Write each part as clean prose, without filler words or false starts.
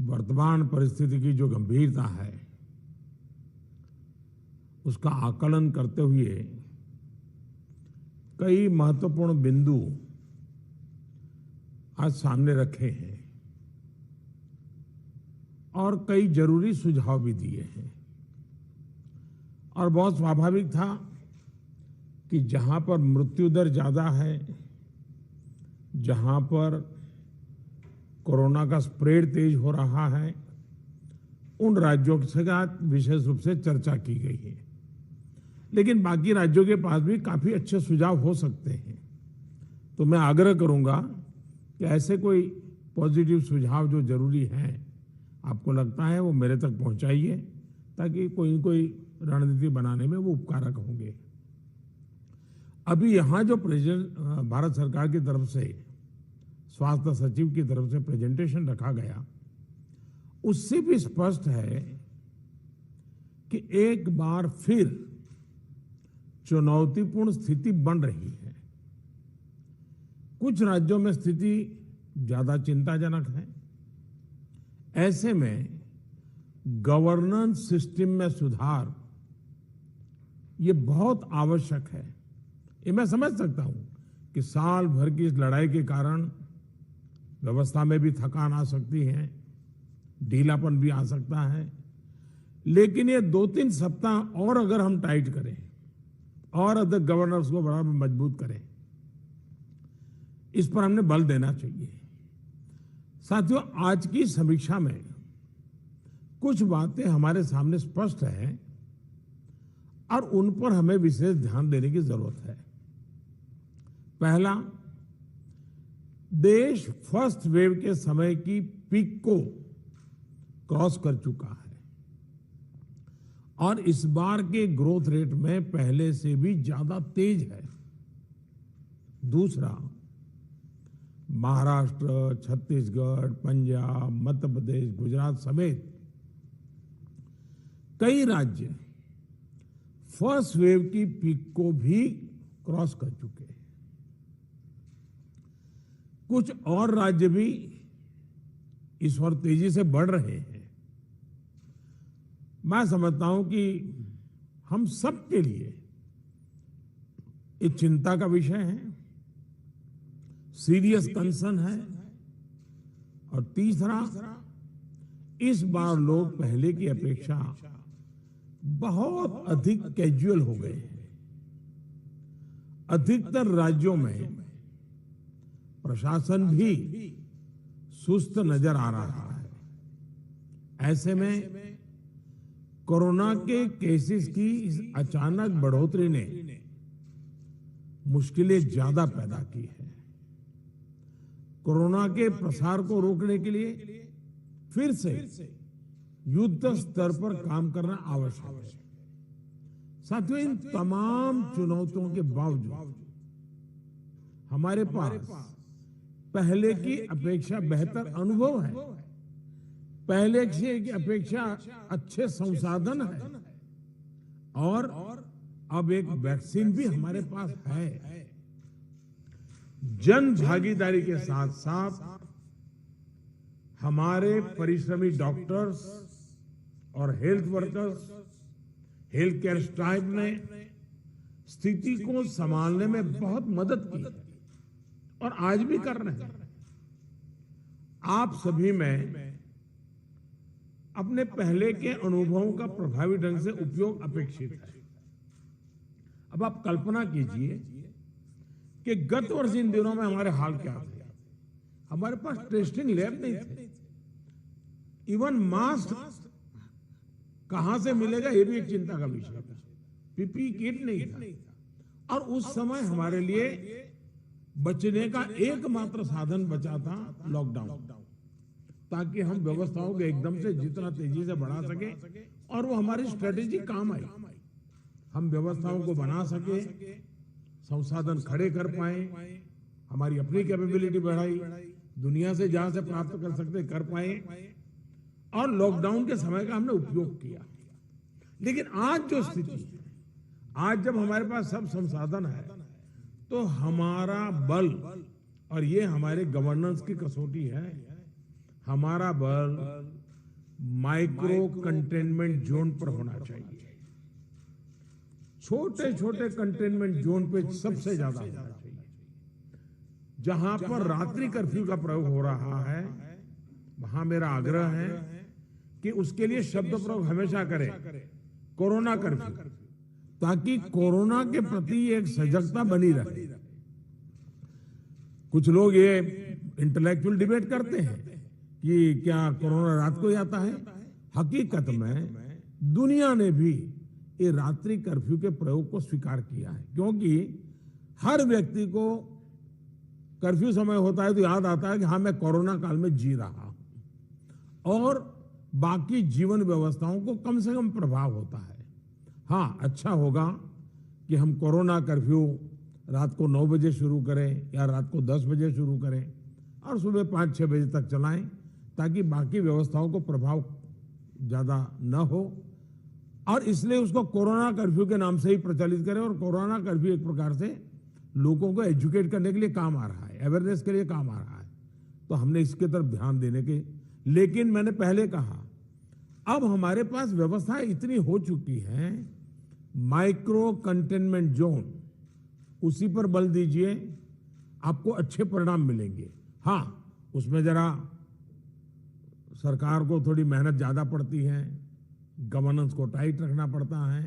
वर्तमान परिस्थिति की जो गंभीरता है उसका आकलन करते हुए कई महत्वपूर्ण बिंदु आज सामने रखे हैं और कई जरूरी सुझाव भी दिए हैं। और बहुत स्वाभाविक था कि जहां पर मृत्यु दर ज्यादा है, जहां पर कोरोना का स्प्रेड तेज हो रहा है, उन राज्यों के साथ विशेष रूप से चर्चा की गई है। लेकिन बाकी राज्यों के पास भी काफी अच्छे सुझाव हो सकते हैं। तो मैं आग्रह करूंगा कि ऐसे कोई पॉजिटिव सुझाव जो जरूरी हैं, आपको लगता है, वो मेरे तक पहुंचाइए ताकि कोई रणनीति बनाने में वो उपकारक होंगे। अभी यहां जो भारत सरकार की तरफ से स्वास्थ्य सचिव की तरफ से प्रेजेंटेशन रखा गया, उससे भी स्पष्ट है कि एक बार फिर चुनौतीपूर्ण स्थिति बन रही है। कुछ राज्यों में स्थिति ज्यादा चिंताजनक है। ऐसे में गवर्नेंस सिस्टम में सुधार ये बहुत आवश्यक है। ये मैं समझ सकता हूं कि साल भर की इस लड़ाई के कारण व्यवस्था में भी थकान आ सकती है, ढीलापन भी आ सकता है। लेकिन ये 2-3 सप्ताह और अगर हम टाइट करें और अदर गवर्नर्स को बड़ा मजबूत करें, इस पर हमने बल देना चाहिए। साथियों, आज की समीक्षा में कुछ बातें हमारे सामने स्पष्ट हैं और उन पर हमें विशेष ध्यान देने की जरूरत है। पहला, देश फर्स्ट वेव के समय की पीक को क्रॉस कर चुका है और इस बार के ग्रोथ रेट में पहले से भी ज्यादा तेज है। दूसरा, महाराष्ट्र, छत्तीसगढ़, पंजाब, मध्य प्रदेश, गुजरात समेत कई राज्य फर्स्ट वेव की पीक को भी क्रॉस कर चुके हैं। कुछ और राज्य भी इस ओर तेजी से बढ़ रहे हैं। मैं समझता हूं कि हम सब के लिए एक चिंता का विषय है, सीरियस कंसर्न है। और तीसरा, इस बार लोग पहले की अपेक्षा बहुत अधिक कैजुअल हो गए हैं। अधिकतर राज्यों में प्रशासन भी सुस्त नजर आ रहा है। ऐसे में कोरोना के केसेस की इस अचानक बढ़ोतरी ने मुश्किलें ज्यादा पैदा की है। कोरोना के प्रसार को रोकने के लिए फिर से युद्ध स्तर पर काम करना आवश्यक है। साथियों, इन तमाम चुनौतियों के बावजूद हमारे पास पहले की अपेक्षा बेहतर अनुभव है, पहले की अपेक्षा अच्छे संसाधन है और अब एक वैक्सीन भी हमारे पास है। जन भागीदारी के साथ साथ हमारे परिश्रमी डॉक्टर्स और health workers, health care staff ने स्थिति को संभालने में बहुत मदद की है और आज भी कर रहे हैं। आप सभी में अपने पहले के अनुभवों का प्रभावी ढंग से उपयोग अपेक्षित है। अब आप कल्पना कीजिए कि गत वर्ष इन दिनों में हमारे हाल क्या थे। हमारे पास टेस्टिंग लैब नहीं थे, इवन मास्क कहां से मिलेगा ये भी एक चिंता का विषय था, पीपीई किट नहीं था। और उस समय हमारे लिए बचने का एकमात्र साधन बचा था लॉकडाउन, ताकि हम व्यवस्थाओं को एकदम से जितना तेजी से बढ़ा सके और वो हमारी स्ट्रेटेजी काम आई। हम व्यवस्थाओं को बना सके, संसाधन खड़े कर पाए, हमारी अपनी कैपेबिलिटी बढ़ाई, दुनिया से जहां से प्राप्त कर सकते कर पाए और लॉकडाउन के समय का हमने उपयोग किया। लेकिन आज जो स्थिति है, आज जब हमारे पास सब संसाधन है, तो हमारा बल, और ये हमारे गवर्नेंस की कसौटी है, हमारा बल माइक्रो कंटेनमेंट जोन पर होना चाहिए। छोटे छोटे कंटेनमेंट जोन पे सबसे ज्यादा होना चाहिए। जहां पर रात्रि कर्फ्यू का प्रयोग हो रहा है, वहां मेरा आग्रह है कि उसके लिए शब्द प्रयोग हमेशा करें, कोरोना कर्फ्यू, ताकि कोरोना के प्रति एक सजगता बनी रहे। कुछ लोग ये इंटेलेक्चुअल डिबेट करते हैं कि क्या कोरोना रात को ही आता है। हकीकत में दुनिया ने भी ये रात्रि कर्फ्यू के प्रयोग को स्वीकार किया है, क्योंकि हर व्यक्ति को कर्फ्यू समय होता है तो याद आता है कि हाँ, मैं कोरोना काल में जी रहा हूं, और बाकी जीवन व्यवस्थाओं को कम से कम प्रभाव होता है। हाँ, अच्छा होगा कि हम कोरोना कर्फ्यू रात को 9 बजे शुरू करें या रात को 10 बजे शुरू करें और सुबह 5-6 बजे तक चलाएं, ताकि बाकी व्यवस्थाओं को प्रभाव ज्यादा न हो। और इसलिए उसको कोरोना कर्फ्यू के नाम से ही प्रचलित करें। और कोरोना कर्फ्यू एक प्रकार से लोगों को एजुकेट करने के लिए काम आ रहा है, अवेयरनेस के लिए काम आ रहा है, तो हमने इसके तरफ ध्यान देने के। लेकिन मैंने पहले कहा, अब हमारे पास व्यवस्था इतनी हो चुकी है, माइक्रो कंटेनमेंट जोन, उसी पर बल दीजिए, आपको अच्छे परिणाम मिलेंगे। हाँ, उसमें जरा सरकार को थोड़ी मेहनत ज्यादा पड़ती है, गवर्नेंस को टाइट रखना पड़ता है,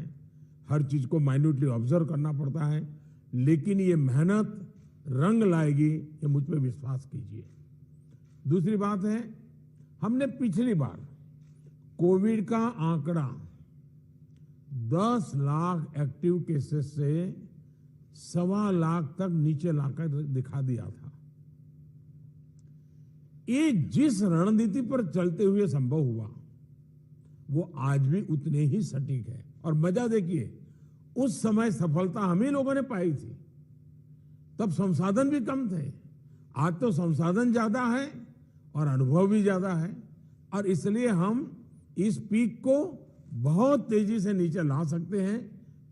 हर चीज को माइन्यूटली ऑब्जर्व करना पड़ता है, लेकिन ये मेहनत रंग लाएगी, ये मुझ पे विश्वास कीजिए। दूसरी बात है, हमने पिछली बार कोविड का आंकड़ा 10 लाख एक्टिव केसेस से 1.25 लाख तक नीचे लाकर दिखा दिया था। ये जिस रणनीति पर चलते हुए संभव हुआ, वो आज भी उतने ही सटीक है। और मजा देखिए, उस समय सफलता हम ही लोगों ने पाई थी, तब संसाधन भी कम थे। आज तो संसाधन ज्यादा है और अनुभव भी ज्यादा है, और इसलिए हम इस पीक को बहुत तेजी से नीचे ला सकते हैं,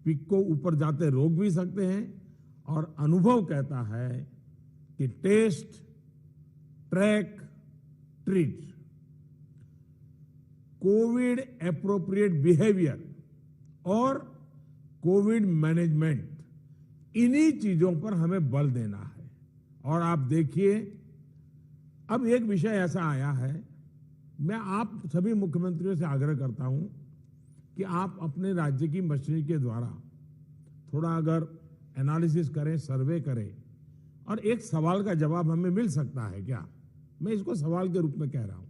पीक को ऊपर जाते रोक भी सकते हैं। और अनुभव कहता है कि test, track, treat, covid appropriate behaviour और कोविड मैनेजमेंट, इन्हीं चीजों पर हमें बल देना है। और आप देखिए, अब एक विषय ऐसा आया है, मैं आप सभी मुख्यमंत्रियों से आग्रह करता हूं कि आप अपने राज्य की मशीनरी के द्वारा थोड़ा अगर एनालिसिस करें, सर्वे करें, और एक सवाल का जवाब हमें मिल सकता है क्या, मैं इसको सवाल के रूप में कह रहा हूं।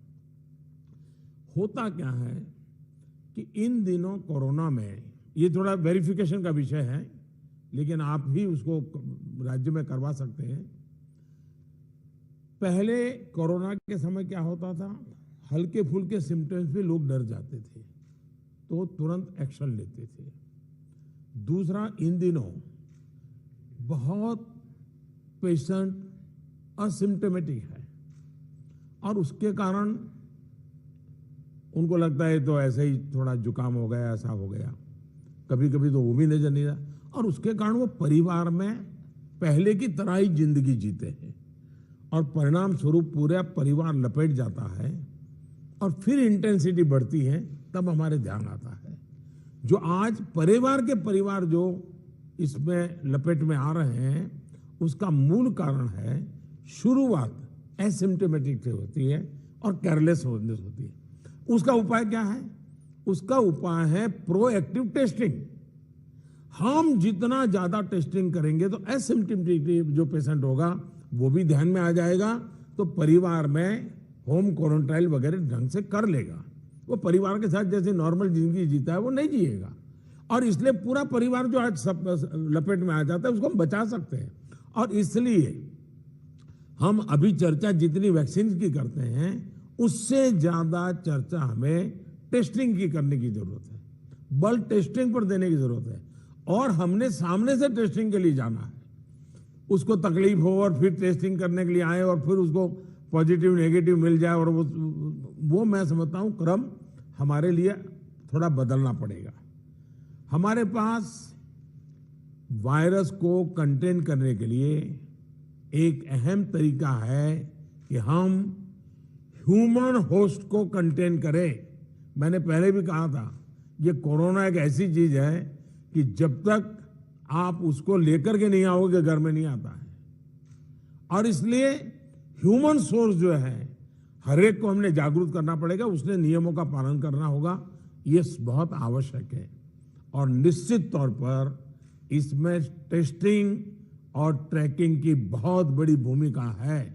होता क्या है कि इन दिनों कोरोना में, ये थोड़ा वेरिफिकेशन का विषय है, लेकिन आप भी उसको राज्य में करवा सकते हैं। पहले कोरोना के समय क्या होता था, हल्के फुल्के सिम्टम्स पे लोग डर जाते थे, तो तुरंत एक्शन लेते थे। दूसरा, इन दिनों बहुत पेशेंट असिम्टोमेटिक है, और उसके कारण उनको लगता है तो ऐसे ही थोड़ा जुकाम हो गया, ऐसा हो गया, कभी कभी तो वो भी नजर नहीं रहा, और उसके कारण वो परिवार में पहले की तरह ही जिंदगी जीते हैं, और परिणाम स्वरूप पूरा परिवार लपेट जाता है, और फिर इंटेंसिटी बढ़ती है, तब हमारे ध्यान आता है। जो आज परिवार जो इसमें लपेट में आ रहे हैं, उसका मूल कारण है शुरुआत एसिम्टोमेटिक से होती है और केयरलेस होने से होती है। उसका उपाय क्या है? उसका उपाय है प्रोएक्टिव टेस्टिंग। हम जितना ज्यादा टेस्टिंग करेंगे तो एसिम्टोमेटिक जो पेशेंट होगा वो भी ध्यान में आ जाएगा, तो परिवार में होम क्वारंटाइन वगैरह ढंग से कर लेगा। वो परिवार के साथ जैसे नॉर्मल जिंदगी जीता है वो नहीं जिएगा, और इसलिए पूरा परिवार जो आज सब लपेट में आ जाता है उसको हम बचा सकते हैं। और इसलिए हम अभी चर्चा जितनी वैक्सीन की करते हैं, उससे ज्यादा चर्चा हमें टेस्टिंग की करने की जरूरत है, बल टेस्टिंग पर देने की जरूरत है। और हमने सामने से टेस्टिंग के लिए जाना है, उसको तकलीफ हो और फिर टेस्टिंग करने के लिए आए और फिर उसको पॉजिटिव नेगेटिव मिल जाए, और वो मैं समझता हूं क्रम हमारे लिए थोड़ा बदलना पड़ेगा। हमारे पास वायरस को कंटेन करने के लिए एक अहम तरीका है कि हम ह्यूमन होस्ट को कंटेन करे। मैंने पहले भी कहा था, ये कोरोना एक ऐसी चीज है कि जब तक आप उसको लेकर के नहीं आओगे घर में नहीं आता है। और इसलिए ह्यूमन सोर्स जो है हर एक को हमने जागरूक करना पड़ेगा, उसने नियमों का पालन करना होगा, ये बहुत आवश्यक है। और निश्चित तौर पर इसमें टेस्टिंग और ट्रैकिंग की बहुत बड़ी भूमिका है।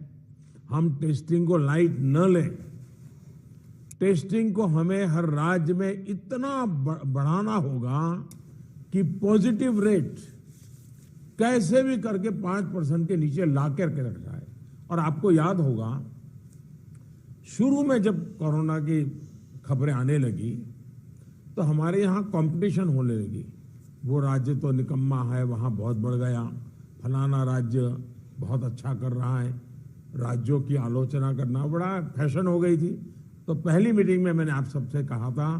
हम टेस्टिंग को लाइट न लें। टेस्टिंग को हमें हर राज्य में इतना बढ़ाना होगा कि पॉजिटिव रेट कैसे भी करके 5% के नीचे ला करके रख जाए। और आपको याद होगा, शुरू में जब कोरोना की खबरें आने लगी तो हमारे यहाँ कंपटीशन होने लगी। वो राज्य तो निकम्मा है, वहाँ बहुत बढ़ गया, फलाना राज्य बहुत अच्छा कर रहा है, राज्यों की आलोचना करना बड़ा फैशन हो गई थी। तो पहली मीटिंग में मैंने आप सबसे कहा था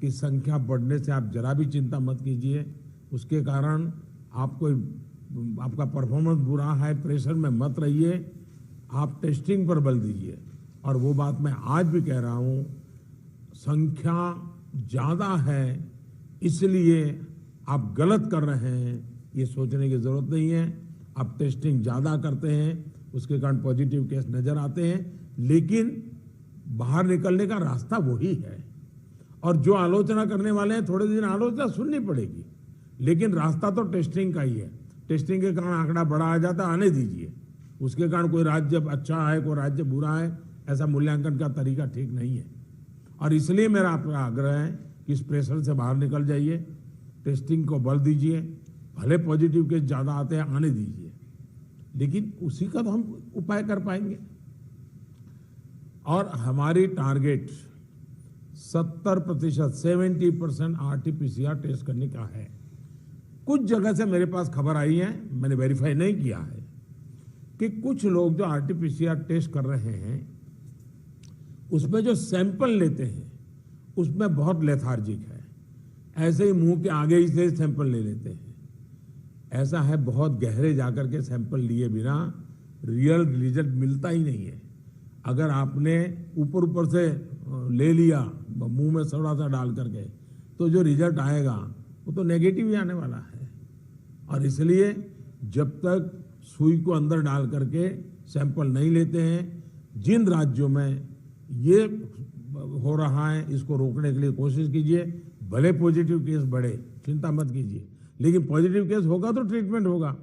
कि संख्या बढ़ने से आप जरा भी चिंता मत कीजिए, उसके कारण आपका परफॉर्मेंस बुरा है, प्रेशर में मत रहिए, आप टेस्टिंग पर बल दीजिए। और वो बात मैं आज भी कह रहा हूँ, संख्या ज्यादा है इसलिए आप गलत कर रहे हैं, ये सोचने की जरूरत नहीं है। आप टेस्टिंग ज्यादा करते हैं, उसके कारण पॉजिटिव केस नजर आते हैं, लेकिन बाहर निकलने का रास्ता वही है। और जो आलोचना करने वाले हैं, थोड़े दिन आलोचना सुननी पड़ेगी, लेकिन रास्ता तो टेस्टिंग का ही है। टेस्टिंग के कारण आंकड़ा बड़ा आ जाता, आने दीजिए। उसके कारण कोई राज्य अच्छा है, कोई राज्य बुरा है, ऐसा मूल्यांकन का तरीका ठीक नहीं है। और इसलिए मेरा आपका आग्रह है कि इस प्रेशर से बाहर निकल जाइए, टेस्टिंग को बल दीजिए। भले पॉजिटिव केस ज्यादा आते हैं, आने दीजिए, लेकिन उसी का तो हम उपाय कर पाएंगे। और हमारी टारगेट 70%, 70% RT-PCR टेस्ट करने का है। कुछ जगह से मेरे पास खबर आई है, मैंने वेरीफाई नहीं किया है, कि कुछ लोग जो RT-PCR टेस्ट कर रहे हैं उसमें जो सैंपल लेते हैं उसमें बहुत लेथार्जिक है, ऐसे ही मुंह के आगे ही से सैंपल ले लेते हैं। ऐसा है, बहुत गहरे जाकर के सैंपल लिए बिना रियल रिजल्ट मिलता ही नहीं है। अगर आपने ऊपर ऊपर से ले लिया मुंह में थोड़ा सा डाल करके, तो जो रिजल्ट आएगा वो तो नेगेटिव ही आने वाला है। और इसलिए जब तक सुई को अंदर डाल करके सैंपल नहीं लेते हैं, जिन राज्यों में ये हो रहा है इसको रोकने के लिए कोशिश कीजिए। भले पॉजिटिव केस बढ़े, चिंता मत कीजिए, लेकिन पॉजिटिव केस होगा तो ट्रीटमेंट होगा,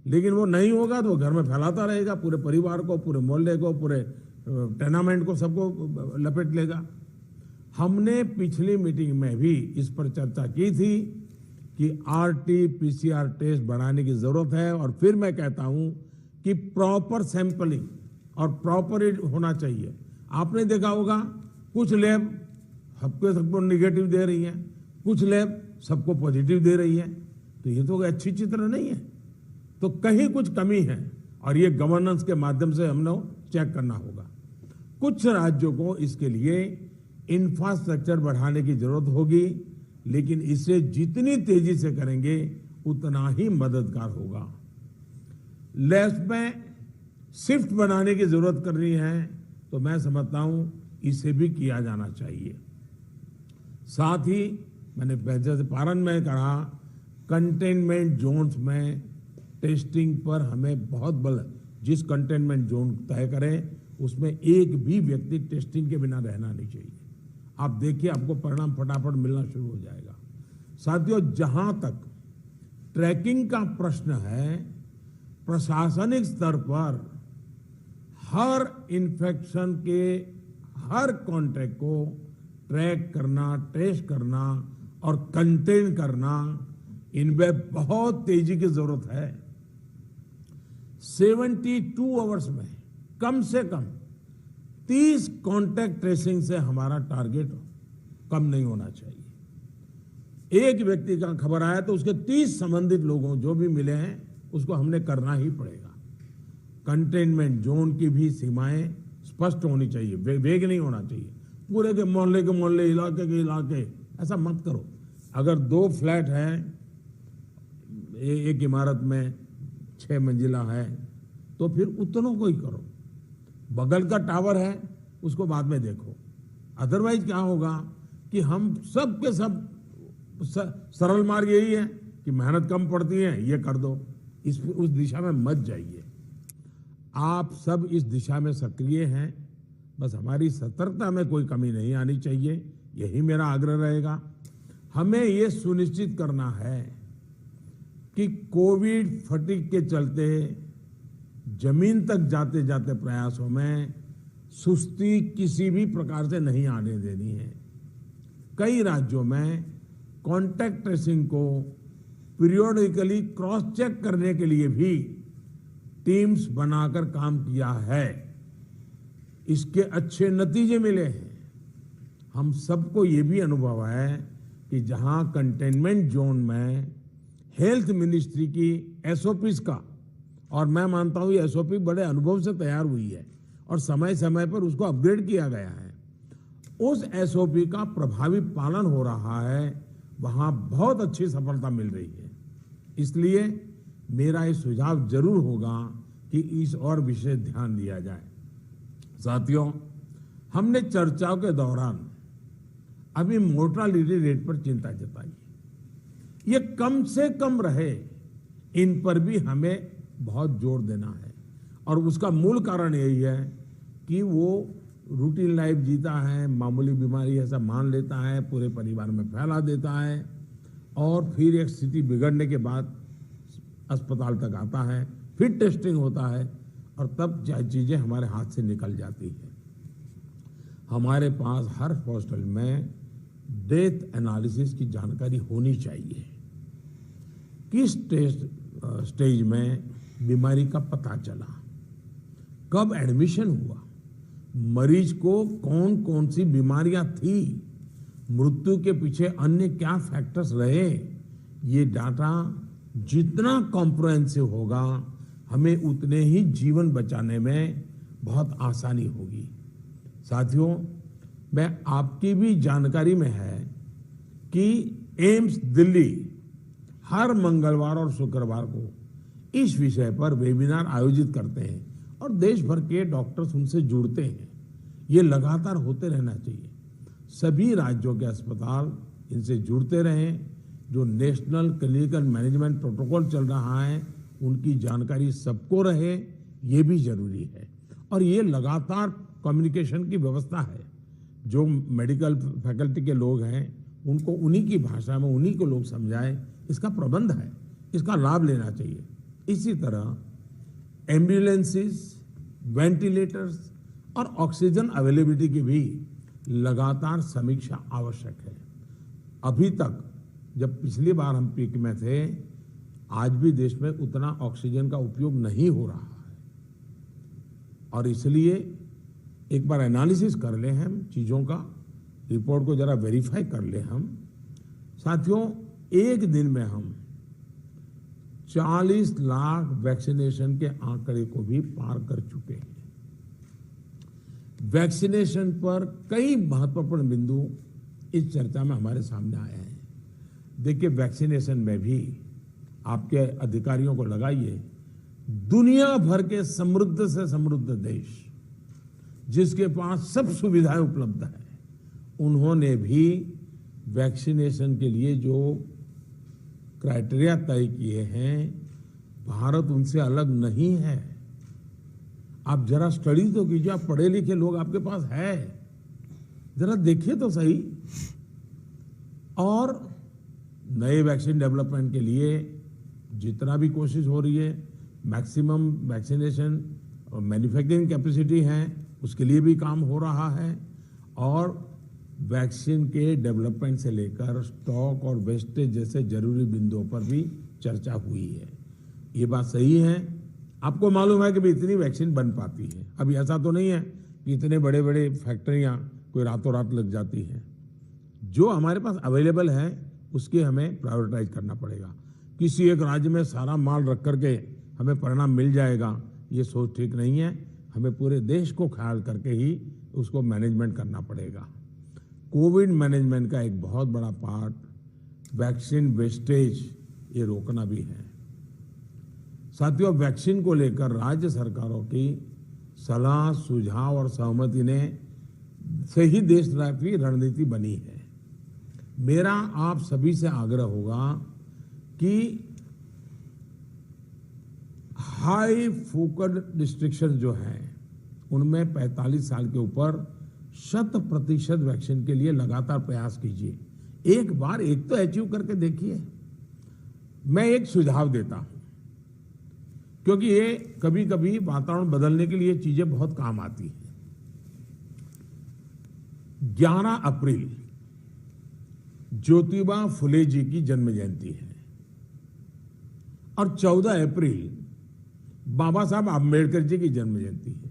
लेकिन वो नहीं होगा तो वो घर में फैलाता रहेगा, पूरे परिवार को, पूरे मोहल्ले को, पूरे टेनामेंट को, सबको लपेट लेगा। हमने पिछली मीटिंग में भी इस पर चर्चा की थी कि RT-PCR टेस्ट बढ़ाने की जरूरत है। और फिर मैं कहता हूं कि प्रॉपर सैंपलिंग और प्रॉपर होना चाहिए। आपने देखा होगा, कुछ लैब सबको निगेटिव दे रही है, कुछ लैब सबको पॉजिटिव दे रही है, तो ये तो अच्छी चित्र नहीं है, तो कहीं कुछ कमी है। और ये गवर्नेंस के माध्यम से हमने चेक करना होगा। कुछ राज्यों को इसके लिए इंफ्रास्ट्रक्चर बढ़ाने की जरूरत होगी, लेकिन इसे जितनी तेजी से करेंगे उतना ही मददगार होगा। लैब्स में शिफ्ट बनाने की जरूरत करनी है, तो मैं समझता हूं इसे भी किया जाना चाहिए। साथ ही मैंने जैसे पारण में कहा, कंटेनमेंट जोन्स में टेस्टिंग पर हमें बहुत बल, जिस कंटेनमेंट जोन तय करें उसमें एक भी व्यक्ति टेस्टिंग के बिना रहना नहीं चाहिए। आप देखिए, आपको परिणाम फटाफट मिलना शुरू हो जाएगा। साथियों, जहां तक ट्रैकिंग का प्रश्न है, प्रशासनिक स्तर पर हर इन्फेक्शन के हर कॉन्टैक्ट को ट्रैक करना, ट्रेस करना और कंटेन करना, इनमें बहुत तेजी की जरूरत है। 72 आवर्स में कम से कम 30 कॉन्टैक्ट ट्रेसिंग से हमारा टारगेट कम नहीं होना चाहिए। एक व्यक्ति का खबर आया तो उसके 30 संबंधित लोगों जो भी मिले हैं उसको हमने करना ही पड़ेगा। कंटेनमेंट जोन की भी सीमाएं स्पष्ट होनी चाहिए, वेग नहीं होना चाहिए। पूरे के मोहल्ले, इलाके के इलाके, ऐसा मत करो। अगर 2 फ्लैट हैं, एक इमारत में 6 मंजिला है, तो फिर उतनों को ही करो। बगल का टावर है, उसको बाद में देखो। अदरवाइज क्या होगा कि हम सब के सब सरल मार्ग यही है कि मेहनत कम पड़ती है, ये कर दो, उस दिशा में मत जाइए। आप सब इस दिशा में सक्रिय हैं, बस हमारी सतर्कता में कोई कमी नहीं आनी चाहिए, यही मेरा आग्रह रहेगा। हमें ये सुनिश्चित करना है कि कोविड फटीग के चलते जमीन तक जाते जाते प्रयासों में सुस्ती किसी भी प्रकार से नहीं आने देनी है। कई राज्यों में कॉन्टैक्ट ट्रेसिंग को पीरियोडिकली क्रॉस चेक करने के लिए भी टीम्स बनाकर काम किया है, इसके अच्छे नतीजे मिले हैं। हम सबको ये भी अनुभव है कि जहां कंटेनमेंट जोन में हेल्थ मिनिस्ट्री की एसओपीज का, और मैं मानता हूं ये एसओपी बड़े अनुभव से तैयार हुई है और समय समय पर उसको अपग्रेड किया गया है, उस एसओपी का प्रभावी पालन हो रहा है, वहां बहुत अच्छी सफलता मिल रही है। इसलिए मेरा ये सुझाव जरूर होगा कि इस और विशेष ध्यान दिया जाए। साथियों, हमने चर्चाओं के दौरान अभी मोर्टालिटी रेट पर चिंता जताई, ये कम से कम रहे, इन पर भी हमें बहुत जोर देना है। और उसका मूल कारण यही है कि वो रूटीन लाइफ जीता है, मामूली बीमारी ऐसा मान लेता है, पूरे परिवार में फैला देता है और फिर एक स्थिति बिगड़ने के बाद अस्पताल तक आता है, फिर टेस्टिंग होता है और तब चीजें हमारे हाथ से निकल जाती है। हमारे पास हर हॉस्पिटल में डेथ एनालिसिस की जानकारी होनी चाहिए, किस स्टेज में बीमारी का पता चला, कब एडमिशन हुआ, मरीज को कौन कौन सी बीमारियां थी, मृत्यु के पीछे अन्य क्या फैक्टर्स रहे। ये डाटा जितना कॉम्प्रिहेंसिव होगा, हमें उतने ही जीवन बचाने में बहुत आसानी होगी। साथियों, मैं आपकी भी जानकारी में है कि एम्स दिल्ली हर मंगलवार और शुक्रवार को इस विषय पर वेबिनार आयोजित करते हैं और देश भर के डॉक्टर्स उनसे जुड़ते हैं। ये लगातार होते रहना चाहिए। सभी राज्यों के अस्पताल इनसे जुड़ते रहें। जो नेशनल क्लिनिकल मैनेजमेंट प्रोटोकॉल चल रहा है, उनकी जानकारी सबको रहे, ये भी जरूरी है। और ये लगातार कम्युनिकेशन की व्यवस्था है। जो मेडिकल फैकल्टी के लोग हैं, उनको उन्हीं की भाषा में उन्हीं को लोग समझाएं, इसका प्रबंध है, इसका लाभ लेना चाहिए। इसी तरह एम्बुलेंसेस, वेंटिलेटर्स और ऑक्सीजन अवेलेबिलिटी की भी लगातार समीक्षा आवश्यक है। अभी तक जब पिछली बार हम पीक में थे, आज भी देश में उतना ऑक्सीजन का उपयोग नहीं हो रहा है और इसलिए एक बार एनालिसिस कर ले हम चीजों का, रिपोर्ट को जरा वेरीफाई कर ले हम। साथियों, एक दिन में हम 40 लाख वैक्सीनेशन के आंकड़े को भी पार कर चुके हैं। वैक्सीनेशन पर कई महत्वपूर्ण बिंदु इस चर्चा में हमारे सामने आए हैं। देखिए, वैक्सीनेशन में भी आपके अधिकारियों को लगाइए, दुनिया भर के समृद्ध से समृद्ध देश जिसके पास सब सुविधाएं उपलब्ध है, उन्होंने भी वैक्सीनेशन के लिए जो क्राइटेरिया तय किए हैं, भारत उनसे अलग नहीं है। आप जरा स्टडी तो कीजिए, आप पढ़े लिखे लोग आपके पास है, जरा देखिए तो सही। और नए वैक्सीन डेवलपमेंट के लिए जितना भी कोशिश हो रही है, मैक्सिमम वैक्सीनेशन और मैन्युफैक्चरिंग कैपेसिटी है, उसके लिए भी काम हो रहा है। और वैक्सीन के डेवलपमेंट से लेकर स्टॉक और वेस्टेज जैसे जरूरी बिंदुओं पर भी चर्चा हुई है। ये बात सही है। आपको मालूम है कि भी इतनी वैक्सीन बन पाती है। अभी ऐसा तो नहीं है कि इतने बड़े बड़े फैक्ट्रियां कोई रातों रात लग जाती हैं। जो हमारे पास अवेलेबल है उसकी हमें प्रायोरिटाइज करना पड़ेगा। किसी एक राज्य में सारा माल रख करके हमें परिणाम मिल जाएगा, ये सोच ठीक नहीं है। हमें पूरे देश को ख्याल करके ही उसको मैनेजमेंट करना पड़ेगा। कोविड मैनेजमेंट का एक बहुत बड़ा पार्ट वैक्सीन वेस्टेज ये रोकना भी है। साथियों, वैक्सीन को लेकर राज्य सरकारों की सलाह, सुझाव और सहमति ने से ही देशव्यापी रणनीति बनी है। मेरा आप सभी से आग्रह होगा कि हाई फोकस्ड डिस्ट्रिक्शन जो है उनमें 45 साल के ऊपर 100% वैक्सीन के लिए लगातार प्रयास कीजिए। एक बार एक तो अचीव करके देखिए। मैं एक सुझाव देता हूं, क्योंकि ये कभी कभी वातावरण बदलने के लिए चीजें बहुत काम आती हैं। 11 अप्रैल ज्योतिबा फुले जी की जन्म जयंती है और 14 अप्रैल बाबा साहब आम्बेडकर जी की जन्म जयंती है।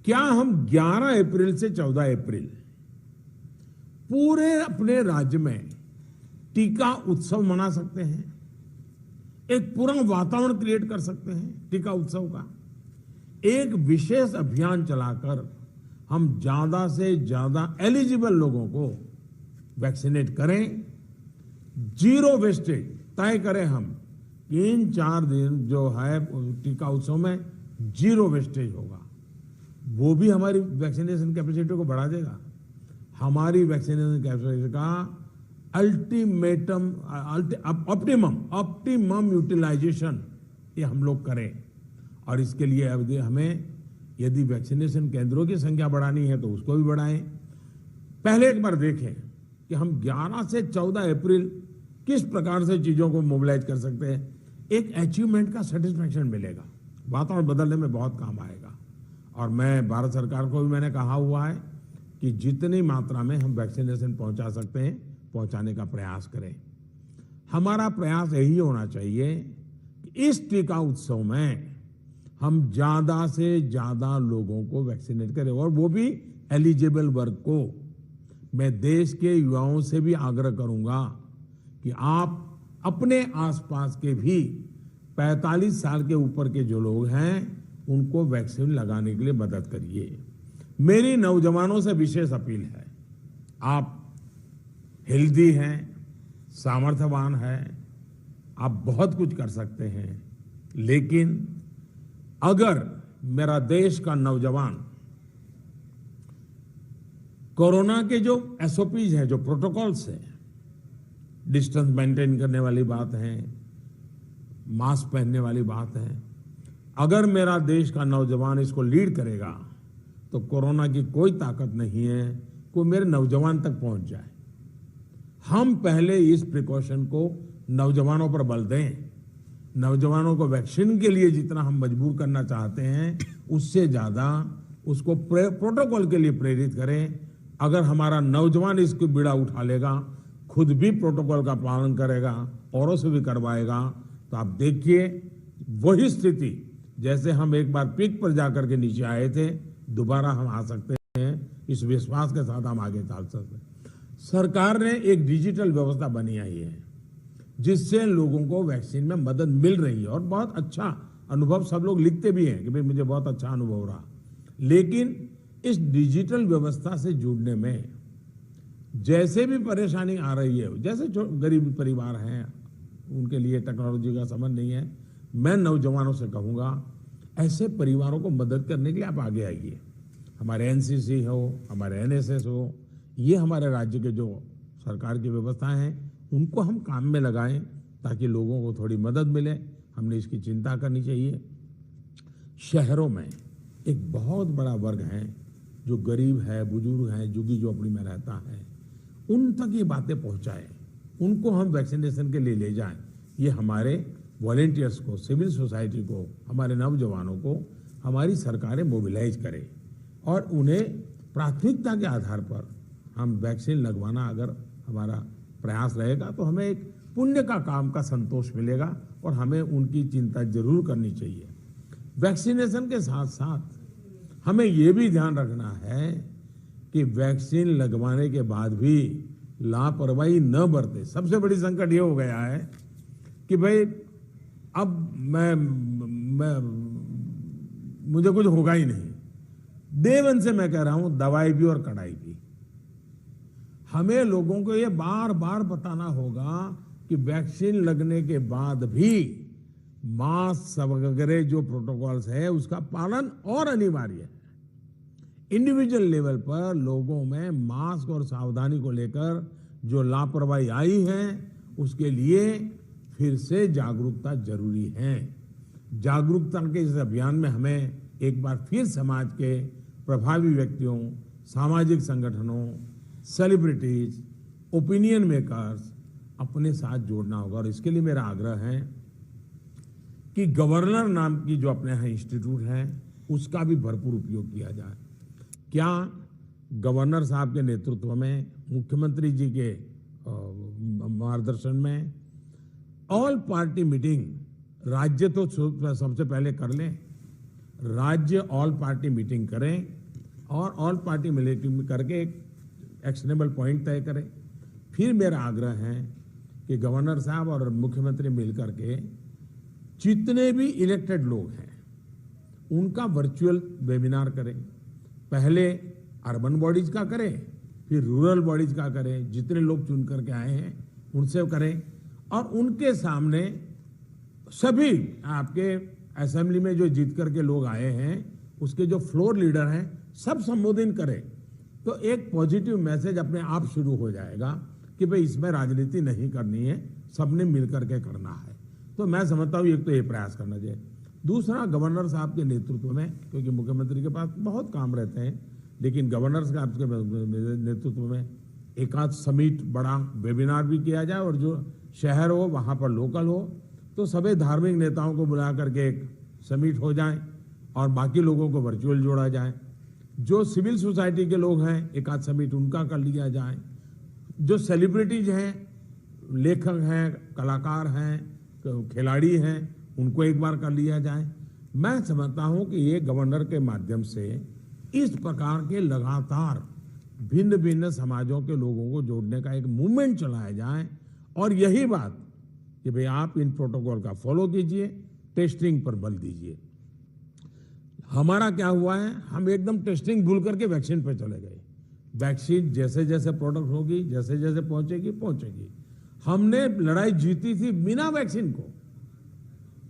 क्या हम 11 अप्रैल से 14 अप्रैल पूरे अपने राज्य में टीका उत्सव मना सकते हैं? एक पूरा वातावरण क्रिएट कर सकते हैं टीका उत्सव का। एक विशेष अभियान चलाकर हम ज्यादा से ज्यादा एलिजिबल लोगों को वैक्सीनेट करें। जीरो वेस्टेज तय करें हम। 3-4 दिन जो है टीका उत्सव में जीरो वेस्टेज होगा। वो भी हमारी वैक्सीनेशन कैपेसिटी को बढ़ा देगा। हमारी वैक्सीनेशन कैपेसिटी का ऑप्टिमम यूटिलाइजेशन ये हम लोग करें। और इसके लिए हमें यदि वैक्सीनेशन केंद्रों की संख्या बढ़ानी है तो उसको भी बढ़ाएं। पहले एक बार देखें कि हम 11 से 14 अप्रैल किस प्रकार से चीजों को मोबिलाइज कर सकते हैं। एक अचीवमेंट का सेटिस्फैक्शन मिलेगा, वातावरण बदलने में बहुत काम आएगा। और मैं भारत सरकार को भी मैंने कहा हुआ है कि जितनी मात्रा में हम वैक्सीनेशन पहुंचा सकते हैं पहुंचाने का प्रयास करें। हमारा प्रयास यही होना चाहिए कि इस टीका उत्सव में हम ज्यादा से ज्यादा लोगों को वैक्सीनेट करें, और वो भी एलिजिबल वर्ग को। मैं देश के युवाओं से भी आग्रह करूंगा कि आप अपने आसपास के भी 45 साल के ऊपर के जो लोग हैं उनको वैक्सीन लगाने के लिए मदद करिए। मेरी नौजवानों से विशेष अपील है, आप हेल्दी हैं, सामर्थ्यवान हैं, आप बहुत कुछ कर सकते हैं, लेकिन अगर मेरा देश का नौजवान कोरोना के जो एसओपीज हैं, जो प्रोटोकॉल्स हैं, डिस्टेंस मेंटेन करने वाली बात है, मास्क पहनने वाली बात है, अगर मेरा देश का नौजवान इसको लीड करेगा तो कोरोना की कोई ताकत नहीं है कोई मेरे नौजवान तक पहुंच जाए। हम पहले इस प्रिकॉशन को नौजवानों पर बल दें। नौजवानों को वैक्सीन के लिए जितना हम मजबूर करना चाहते हैं उससे ज्यादा उसको प्रोटोकॉल के लिए प्रेरित करें। अगर हमारा नौजवान इसको बीड़ा उठा लेगा, खुद भी प्रोटोकॉल का पालन करेगा, औरों से भी करवाएगा, तो आप देखिए वही स्थिति जैसे हम एक बार पीक पर जाकर के नीचे आए थे, दोबारा हम आ सकते हैं। इस विश्वास के साथ हम आगे चल सकते हैं। सरकार ने एक डिजिटल व्यवस्था बनी आई है जिससे लोगों को वैक्सीन में मदद मिल रही है और बहुत अच्छा अनुभव सब लोग लिखते भी हैं कि भाई मुझे बहुत अच्छा अनुभव रहा। लेकिन इस डिजिटल व्यवस्था से जुड़ने में जैसे भी परेशानी आ रही है, जैसे गरीब परिवार हैं उनके लिए टेक्नोलॉजी का समझ नहीं है, मैं नौजवानों से कहूंगा ऐसे परिवारों को मदद करने के लिए आप आगे आइए। हमारे एनसीसी हो, हमारे एनएसएस हो, ये हमारे राज्य के जो सरकार की व्यवस्थाएं हैं उनको हम काम में लगाएं ताकि लोगों को थोड़ी मदद मिले। हमने इसकी चिंता करनी चाहिए। शहरों में एक बहुत बड़ा वर्ग है जो गरीब है, बुजुर्ग है, झुग्गी झोपड़ी में रहता है, उन तक ये बातें पहुंचाएं, उनको हम वैक्सीनेशन के लिए ले जाएं। ये हमारे वॉलेंटियर्स को, सिविल सोसाइटी को, हमारे नौजवानों को हमारी सरकारें मोबिलाइज करें और उन्हें प्राथमिकता के आधार पर हम वैक्सीन लगवाना अगर हमारा प्रयास रहेगा तो हमें एक पुण्य का काम का संतोष मिलेगा और हमें उनकी चिंता जरूर करनी चाहिए। वैक्सीनेशन के साथ साथ हमें ये भी ध्यान रखना है कि वैक्सीन लगवाने के बाद भी लापरवाही न बरते। सबसे बड़ी संकट ये हो गया है कि भाई अब मुझे कुछ होगा ही नहीं। देवन से मैं कह रहा हूं, दवाई भी और कड़ाई भी। हमें लोगों को ये बार बार बताना होगा कि वैक्सीन लगने के बाद भी मास्क वगैरह जो प्रोटोकॉल्स है उसका पालन और अनिवार्य है। इंडिविजुअल लेवल पर लोगों में मास्क और सावधानी को लेकर जो लापरवाही आई है, उसके लिए फिर से जागरूकता जरूरी है। जागरूकता के इस अभियान में हमें एक बार फिर समाज के प्रभावी व्यक्तियों, सामाजिक संगठनों, सेलिब्रिटीज, ओपिनियन मेकर्स अपने साथ जोड़ना होगा। और इसके लिए मेरा आग्रह है कि गवर्नर नाम की जो अपने यहाँ इंस्टीट्यूट है, उसका भी भरपूर उपयोग किया जाए। क्या गवर्नर साहब के नेतृत्व में, मुख्यमंत्री जी के मार्गदर्शन में ऑल पार्टी मीटिंग, राज्य तो सबसे पहले कर लें, राज्य ऑल पार्टी मीटिंग करें और ऑल पार्टी मीटिंग करके एक एक्शनेबल पॉइंट तय करें। फिर मेरा आग्रह है कि गवर्नर साहब और मुख्यमंत्री मिलकर के जितने भी इलेक्टेड लोग हैं उनका वर्चुअल वेबिनार करें। पहले अर्बन बॉडीज का करें, फिर रूरल बॉडीज का करें, जितने लोग चुन करके आए हैं उनसे करें, और उनके सामने सभी आपके असेंबली में जो जीत करके लोग आए हैं उसके जो फ्लोर लीडर हैं सब संबोधित करें। तो एक पॉजिटिव मैसेज अपने आप शुरू हो जाएगा कि भाई इसमें राजनीति नहीं करनी है, सबने मिलकर के करना है। तो मैं समझता हूँ एक तो ये प्रयास करना चाहिए। दूसरा, गवर्नर साहब के नेतृत्व में, क्योंकि मुख्यमंत्री के पास बहुत काम रहते हैं, लेकिन गवर्नर साहब के नेतृत्व में एक आध समिट, बड़ा वेबिनार भी किया जाए, और जो शहर हो वहाँ पर लोकल हो तो सभी धार्मिक नेताओं को बुला करके एक समिट हो जाए और बाकी लोगों को वर्चुअल जोड़ा जाए। जो सिविल सोसाइटी के लोग हैं एक आध समिट उनका कर लिया जाए। जो सेलिब्रिटीज हैं, लेखक हैं, कलाकार हैं, खिलाड़ी हैं, उनको एक बार कर लिया जाए। मैं समझता हूं कि ये गवर्नर के माध्यम से इस प्रकार के लगातार भिन्न भिन्न समाजों के लोगों को जोड़ने का एक मूवमेंट चलाया जाए। और यही बात कि भाई आप इन प्रोटोकॉल का फॉलो कीजिए, टेस्टिंग पर बल दीजिए। हमारा क्या हुआ है, हम एकदम टेस्टिंग भूल करके वैक्सीन पे चले गए। वैक्सीन जैसे जैसे प्रोडक्ट होगी, जैसे जैसे पहुंचेगी। हमने लड़ाई जीती थी बिना वैक्सीन को।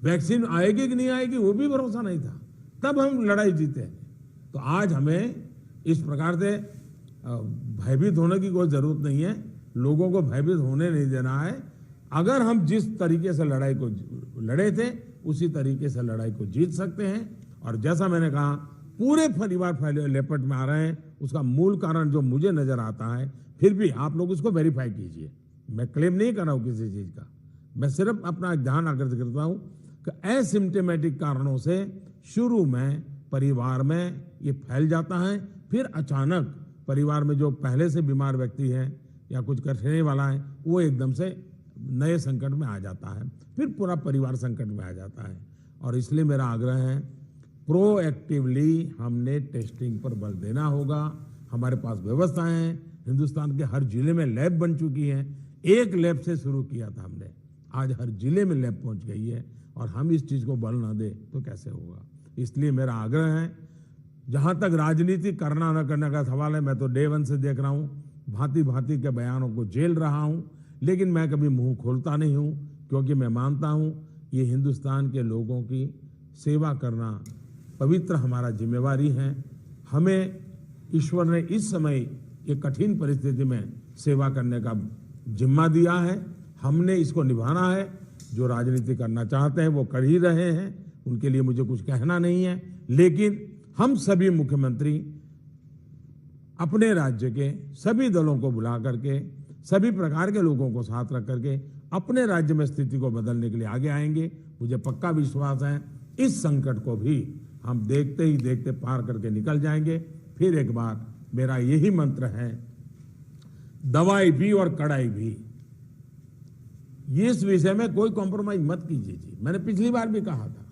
वैक्सीन आएगी कि नहीं आएगी वो भी भरोसा नहीं था, तब हम लड़ाई जीते हैं। तो आज हमें इस प्रकार से भयभीत होने की कोई जरूरत नहीं है, लोगों को भयभीत होने नहीं देना है। अगर हम जिस तरीके से लड़ाई को लड़े थे उसी तरीके से लड़ाई को जीत सकते हैं। और जैसा मैंने कहा, पूरे परिवार फैले लेपट में आ रहे हैं, उसका मूल कारण जो मुझे नजर आता है, फिर भी आप लोग उसको वेरीफाई कीजिए। मैं क्लेम नहीं कर रहा हूं किसी चीज का, मैं सिर्फ अपना ध्यान आकर्षित करता हूं कि एसिम्प्टोमेटिक कारणों से शुरू में परिवार में ये फैल जाता है, फिर अचानक परिवार में जो पहले से बीमार व्यक्ति है या कुछ करने वाला है वो एकदम से नए संकट में आ जाता है, फिर पूरा परिवार संकट में आ जाता है। और इसलिए मेरा आग्रह है, प्रोएक्टिवली हमने टेस्टिंग पर बल देना होगा। हमारे पास व्यवस्थाएं हैं, हिंदुस्तान के हर जिले में लैब बन चुकी हैं। एक लैब से शुरू किया था हमने, आज हर जिले में लैब पहुंच गई है। और हम इस चीज को बल ना दे तो कैसे होगा। इसलिए मेरा आग्रह है, जहां तक राजनीति करना न करने का सवाल है, मैं तो डे वन से देख रहा हूं, भांति भांति के बयानों को झेल रहा हूं, लेकिन मैं कभी मुंह खोलता नहीं हूं, क्योंकि मैं मानता हूं ये हिंदुस्तान के लोगों की सेवा करना पवित्र हमारा जिम्मेवारी है। हमें ईश्वर ने इस समय ये कठिन परिस्थिति में सेवा करने का जिम्मा दिया है, हमने इसको निभाना है। जो राजनीति करना चाहते हैं वो कर ही रहे हैं, उनके लिए मुझे कुछ कहना नहीं है, लेकिन हम सभी मुख्यमंत्री अपने राज्य के सभी दलों को बुला करके, सभी प्रकार के लोगों को साथ रख करके अपने राज्य में स्थिति को बदलने के लिए आगे आएंगे। मुझे पक्का विश्वास है इस संकट को भी हम देखते ही देखते पार करके निकल जाएंगे। फिर एक बार मेरा यही मंत्र है, दवाई भी और कड़ाई भी। इस विषय में कोई कॉम्प्रोमाइज मत कीजिए जी। मैंने पिछली बार भी कहा था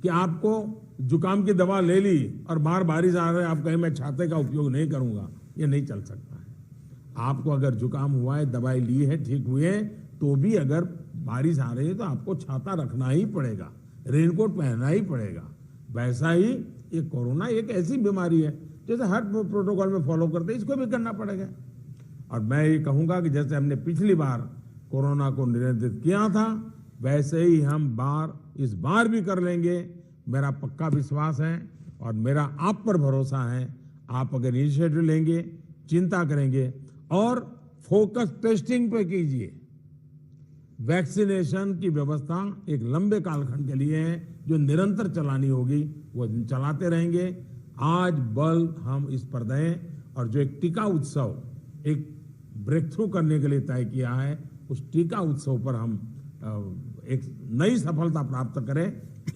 कि आपको जुकाम की दवा ले ली और बार बारिश आ रही है, आप कहें मैं छाते का उपयोग नहीं करूंगा, ये नहीं चल सकता है। आपको अगर जुकाम हुआ है, दवाई ली है, ठीक हुए, तो भी अगर बारिश आ रही है तो आपको छाता रखना ही पड़ेगा, रेनकोट पहनना ही पड़ेगा। वैसा ही ये कोरोना एक ऐसी बीमारी है, जैसे हर प्रोटोकॉल में फॉलो करते हैं, इसको भी करना पड़ेगा। और मैं ये कहूंगा कि जैसे हमने पिछली बार कोरोना को नियंत्रित किया था, वैसे ही हम इस बार भी कर लेंगे। मेरा पक्का विश्वास है और मेरा आप पर भरोसा है। आप अगर इनिशिएटिव लेंगे, चिंता करेंगे और फोकस टेस्टिंग पे कीजिए। वैक्सीनेशन की व्यवस्था एक लंबे कालखंड के लिए है, जो निरंतर चलानी होगी, वो चलाते रहेंगे। आज बल हम इस पर दें और जो एक टीका उत्सव एक ब्रेक थ्रू करने के लिए तय किया है, उस टीका उत्सव पर हम एक नई सफलता प्राप्त करें।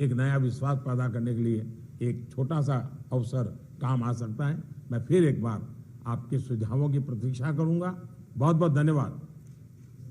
एक नया विश्वास पैदा करने के लिए एक छोटा सा अवसर काम आ सकता है। मैं फिर एक बार आपके सुझावों की प्रतीक्षा करूंगा। बहुत बहुत धन्यवाद।